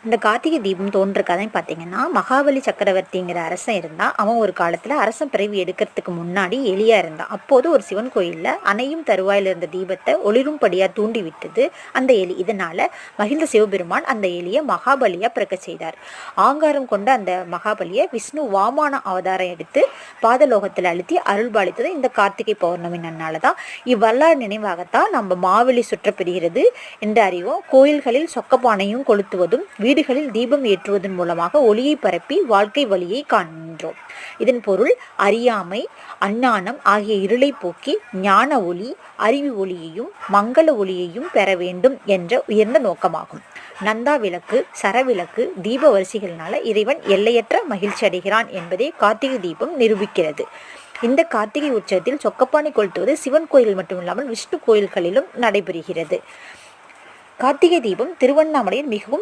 இந்த கார்த்திகை தீபம் தோன்ற கதை பார்த்தீங்கன்னா, மகாபலி சக்கரவர்த்திங்கிற அரசன் இருந்தான். அவன் ஒரு காலத்தில் அரசன் பிறவி எடுக்கிறதுக்கு முன்னாடி எலியா இருந்தான். அப்போது ஒரு சிவன் கோயிலில் அணையும் தருவாயில் இருந்த தீபத்தை ஒளிரும்படியாக தூண்டி விட்டது அந்த எலி. இதனால் மகிழ்ந்த சிவபெருமான் அந்த எலியை மகாபலியாக பிறக்க செய்தார். ஆங்காரம் கொண்ட அந்த மகாபலியை விஷ்ணு வாமான அவதாரம் எடுத்து பாதலோகத்தில் அழுத்தி அருள்பாலித்தது இந்த கார்த்திகை பௌர்ணமி நன்னால தான். இவ்வரலாறு நினைவாகத்தான் நம்ம மாவெளி சுற்றப்பெறுகிறது என்று அறிவோம். கோயில்களில் சொக்கப்பானையும் கொளுத்துவதும் வீடுகளில் தீபம் ஏற்றுவதன் மூலமாக ஒளியை பரப்பி வாழ்க்கை வழியை காண்கின்றோம். இதன் பொருள் அறியாமை, அஞ்ஞானம் ஆகிய இருளை போக்கி ஞான ஒளி, அறிவு ஒளியையும் மங்கள ஒளியையும் பெற வேண்டும் என்ற உயர்ந்த நோக்கமாகும். நந்தா விளக்கு, சரவிளக்கு, தீப வரிசைகளினால இறைவன் எல்லையற்ற மகிழ்ச்சி அடைகிறான் என்பதை கார்த்திகை தீபம் நிரூபிக்கிறது. இந்த கார்த்திகை உற்சவத்தில் சொக்கப்பானை கொளுத்துவது சிவன் கோயில் மட்டுமில்லாமல் விஷ்ணு கோயில்களிலும் நடைபெறுகிறது. கார்த்திகை தீபம் திருவண்ணாமலையில் மிகவும்